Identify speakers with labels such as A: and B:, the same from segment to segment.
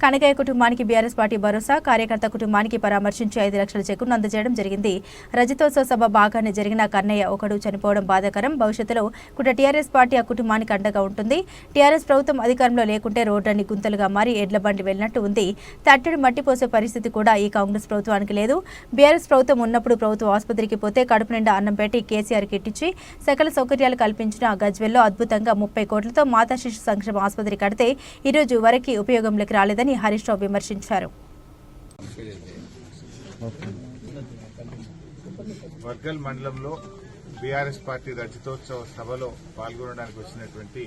A: కనకయ్య కుటుంబానికి BRS party భరోసా, కార్యకర్త కుటుంబానికి పరామర్శించి 5 లక్షల చెక్కును అందజేయడం జరిగింది. రజతోత్సవ సభ బాగానే జరిగిన కన్నయ్య ఒకడు చనిపోవడం బాధాకరం. భవిష్యత్తులో కూడా టీఆర్ఎస్ పార్టీ ఆ కుటుంబానికి అండగా ఉంటుంది. టీఆర్ఎస్ ప్రభుత్వం అధికారంలో లేకుంటే రోడ్లన్నీ గుంతలుగా మారి ఎడ్ల బండి వెళ్లినట్టు ఉంది. తట్టడి మట్టిపోసే పరిస్థితి కూడా ఈ కాంగ్రెస్ ప్రభుత్వానికి లేదు. బీఆర్ఎస్ ప్రభుత్వం ఉన్నప్పుడు ప్రభుత్వ ఆసుపత్రికి పోతే కడుపు నిండా అన్నం పెట్టి కేసీఆర్ కిట్టించి సకల సౌకర్యాలు కల్పించిన గజ్వెల్లో అద్భుతంగా 30 కోట్లతో మాతా శిశు సంక్షేమ ఆసుపత్రి కడితే ఈ రోజు వరకు ఉపయోగంలోకి రాలేదని హరీష్ రావు విమర్శించారు.
B: వర్గల్ మండలంలో బీఆర్ఎస్ పార్టీ రజతోత్సవ సభలో పాల్గొనడానికి వచ్చినటువంటి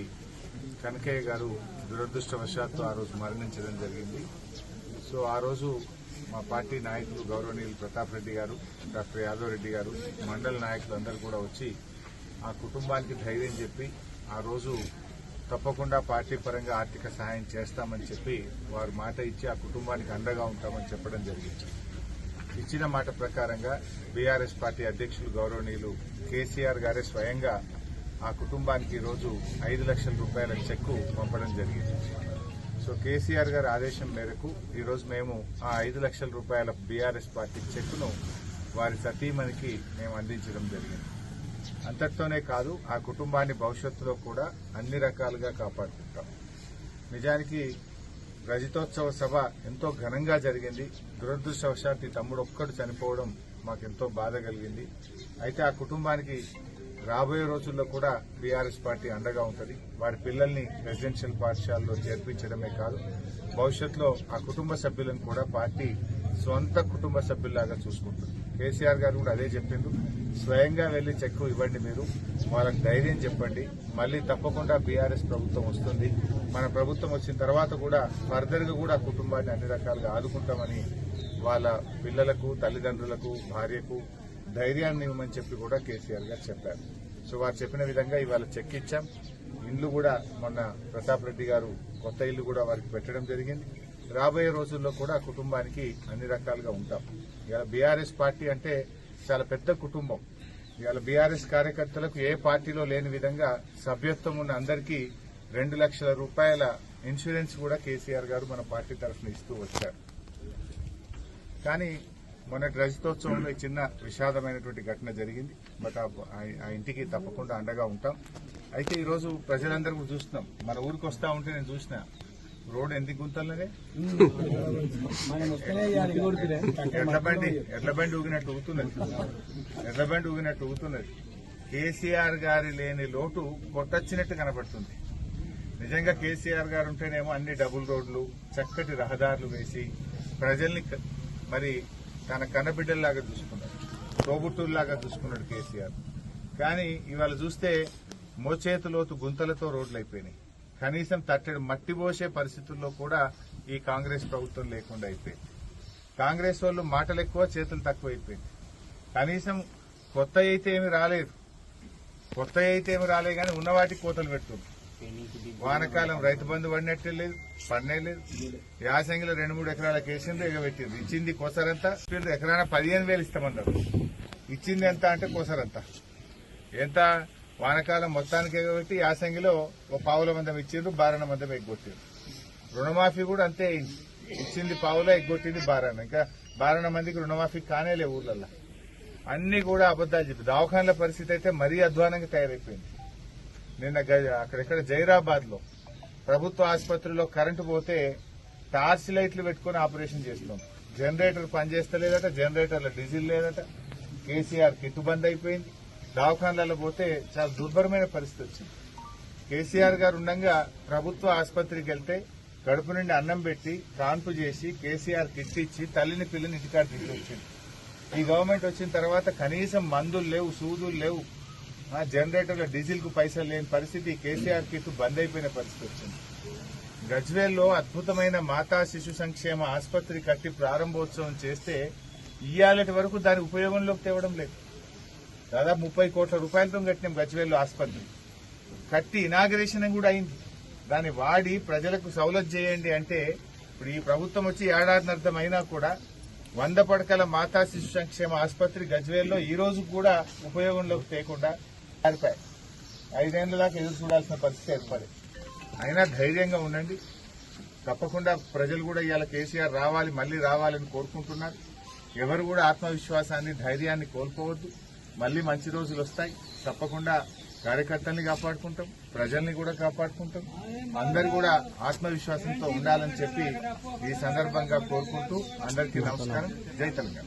B: కనకయ్య గారు దురదృష్టవశాత్తు ఆ రోజు మరణించడం జరిగింది. సో ఆ రోజు మా పార్టీ నాయకులు గౌరవనీయులు ప్రతాప్ రెడ్డి గారు, డాక్టర్ యాదవ్ రెడ్డి గారు, మండల నాయకులు అందరూ కూడా వచ్చి ఆ కుటుంబానికి ధైర్యం చెప్పి ఆ రోజు తప్పకుండా పార్టీ పరంగా ఆర్థిక సహాయం చేస్తామని చెప్పి వారు మాట ఇచ్చి ఆ కుటుంబానికి అండగా ఉంటామని చెప్పడం జరిగింది. ఇచ్చిన మాట ప్రకారంగా బీఆర్ఎస్ పార్టీ అధ్యక్షులు గౌరవనీయులు కేసీఆర్ గారే స్వయంగా ఆ కుటుంబానికి ఈరోజు 5 లక్షల రూపాయల చెక్కు పంపడం జరిగింది. సో కేసీఆర్ గారి ఆదేశం మేరకు ఈరోజు మేము ఆ 5 లక్షల రూపాయల బీఆర్ఎస్ పార్టీ చెక్కును వారి సతీమణికి మేము అందించడం జరిగింది. అంతటితోనే కాదు, ఆ కుటుంబాన్ని భవిష్యత్తులో కూడా అన్ని రకాలుగా కాపాడుకుంటాం. నిజానికి రజతోత్సవ సభ ఎంతో ఘనంగా జరిగింది. దురదృష్టవశాత్తు ఈ తమ్ముడు ఒక్కడు చనిపోవడం మాకెంతో బాధ కలిగింది. అయితే ఆ కుటుంబానికి రాబోయే రోజుల్లో కూడా బీఆర్ఎస్ పార్టీ అండగా ఉంటుంది. వారి పిల్లల్ని రెసిడెన్షియల్ పాఠశాలలో చేర్పించడమే కాదు, భవిష్యత్తులో ఆ కుటుంబ సభ్యులను కూడా పార్టీ సొంత కుటుంబ సభ్యుల్లాగా చూసుకుంటుంది. కేసీఆర్ గారు కూడా అదే చెప్పిండ్రు, స్వయంగా వెళ్లి చెక్కు ఇవ్వండి, మీరు వాళ్ళకి ధైర్యం చెప్పండి, మళ్లీ తప్పకుండా బీఆర్ఎస్ ప్రభుత్వం వస్తుంది, మన ప్రభుత్వం వచ్చిన తర్వాత కూడా ఫర్దర్ గా కూడా కుటుంబాన్ని అన్ని రకాలుగా ఆదుకుంటామని వాళ్ళ పిల్లలకు, తల్లిదండ్రులకు, భార్యకు ధైర్యాన్ని ఇవ్వమని చెప్పి కూడా కేసీఆర్ గారు చెప్పారు. సో వారు చెప్పిన విధంగా ఇవాళ చెక్ ఇచ్చాం. ఇండ్లు కూడా మొన్న ప్రతాప్ రెడ్డి గారు కొత్త ఇల్లు కూడా వారికి పెట్టడం జరిగింది. రాబోయే రోజుల్లో కూడా కుటుంబానికి అన్ని రకాలుగా ఉంటాం. ఇవాళ బీఆర్ఎస్ పార్టీ అంటే చాలా పెద్ద కుటుంబం. ఇవాళ బీఆర్ఎస్ కార్యకర్తలకు ఏ పార్టీలో లేని విధంగా సభ్యత్వం ఉన్న అందరికీ 2 లక్షల రూపాయల ఇన్సూరెన్స్ కూడా కేసీఆర్ గారు మన పార్టీ తరఫున ఇస్తూ వచ్చారు. కానీ మొన్నటి రజతోత్సవంలో చిన్న విషాదమైనటువంటి ఘటన జరిగింది. బట్ ఆ ఇంటికి తప్పకుండా అండగా ఉంటాం. అయితే ఈరోజు ప్రజలందరూ చూస్తున్నాం, మన ఊరికి వస్తా ఉంటే నేను చూసిన రోడ్ ఎందుకు గుంతలనే ఎడ్లబండి ఊగినట్టు ఊగుతున్నది. కేసీఆర్ గారి లేని లోటు కొట్టొచ్చినట్టు కనబడుతుంది. నిజంగా కేసీఆర్ గారు ఉంటేనేమో అన్ని డబుల్ రోడ్లు, చక్కటి రహదారులు వేసి ప్రజల్ని మరి తన కన్నబిడ్డల్లాగా చూసుకున్నాడు, తోబుట్టుల్లాగా చూసుకున్నాడు కేసీఆర్. కానీ ఇవాళ చూస్తే మోచేతులోతు గుంతలతో రోడ్లు అయిపోయినాయి. కనీసం తట్టడి మట్టి పోసే పరిస్థితుల్లో కూడా ఈ కాంగ్రెస్ ప్రభుత్వం లేకుండా అయిపోయింది. కాంగ్రెస్ వాళ్ళు మాటలు ఎక్కువ, చేతులు తక్కువ అయిపోయింది. కనీసం కొత్త అయితే ఏమి రాలేదు కానీ ఉన్న వాటికి కోతలు పెడుతుంది. వానకాలం రైతు బంధు పడినట్టే లేదు, పడనే లేదు. యాసంగిలో 2-3 ఎకరాల కేసింది ఎగబెట్టింది. ఇచ్చింది కోసరంతా, ఎకరాన 15,000 ఇస్తామన్నారు. ఇచ్చింది ఎంత అంటే కోసరంతా ఎంత. వానకాలం మొత్తానికి ఎగబెట్టి యాసంగిలో 1,000 మందం ఇచ్చిండ్రు, 12 మందం ఎగ్గొట్టిండ్రు. రుణమాఫీ కూడా అంతే అయింది. ఇచ్చింది 1,000, ఎగ్గొట్టింది 12. ఇంకా 12 మందికి రుణమాఫీ కానేలే ఊర్లల్లో. అన్ని కూడా అబద్దాలు చెప్పి దవాఖాన్ల పరిస్థితి అయితే మరీ అధ్వానంగా తయారైపోయింది. నిన్న అక్కడెక్కడ జైరాబాద్ లో ప్రభుత్వ ఆసుపత్రిలో కరెంటు పోతే టార్చ్ లైట్లు పెట్టుకుని ఆపరేషన్ చేస్తున్నాం. జనరేటర్ పనిచేస్తలేదట, జనరేటర్లో డీజిల్ లేదట. కేసీఆర్ కిట్టు బంద్ అయిపోయింది. దవాఖాన్లలో పోతే చాలా దుర్భరమైన పరిస్థితి వచ్చింది. కేసీఆర్ గారు ఉండగా ప్రభుత్వ ఆసుపత్రికి వెళ్తే కడుపు నుండి అన్నం పెట్టి కాన్పు చేసి కేసీఆర్ కిట్ ఇచ్చి తల్లిని పిల్లని ఇంటికాడ తిరిగి వచ్చింది. ఈ గవర్నమెంట్ వచ్చిన తర్వాత కనీసం మందులు లేవు, సూదులు లేవు, జనరేటర్లో డీజిల్ కు పైసలు లేని పరిస్థితి. కేసీఆర్ కిట్ బంద్ అయిపోయిన పరిస్థితి వచ్చింది. గజ్వేల్లో అద్భుతమైన మాతా శిశు సంక్షేమ ఆసుపత్రి కట్టి ప్రారంభోత్సవం చేస్తే ఇయ్యాలటి వరకు దాని ఉపయోగంలోకి తేవడం లేదు. దాదాపు 30 కోట్ల రూపాయలతో కట్టినాం గజ్వేల్లో ఆసుపత్రి. కట్టి ఇనాగరేషన్ కూడా అయింది. దాన్ని వాడి ప్రజలకు సౌలభ్యం చేయండి అంటే ఇప్పుడు ఈ ప్రభుత్వం వచ్చి ఏడాదినర్థం అయినా కూడా 100 పడకల మాతా శిశు సంక్షేమ ఆసుపత్రి గజ్వేల్లో ఈ రోజు కూడా ఉపయోగంలోకి తేకుండా పారిపోయాయి. 5 ఏళ్ల దాకా ఎదురు చూడాల్సిన పరిస్థితి ఏర్పడింది. అయినా ధైర్యంగా ఉండండి. తప్పకుండా ప్రజలు కూడా ఇవాళ కేసీఆర్ రావాలి, మళ్లీ రావాలని కోరుకుంటున్నారు. ఎవరు కూడా ఆత్మవిశ్వాసాన్ని, ధైర్యాన్ని కోల్పోవద్దు. మళ్లీ మంచి రోజులు వస్తాయి. తప్పకుండా కార్యకర్తల్ని కాపాడుకుంటాం, ప్రజల్ని కూడా కాపాడుకుంటాం. అందరు కూడా ఆత్మవిశ్వాసంతో ఉండాలని చెప్పి ఈ సందర్భంగా కోరుకుంటూ అందరికీ నమస్కారం. జై తెలంగాణ.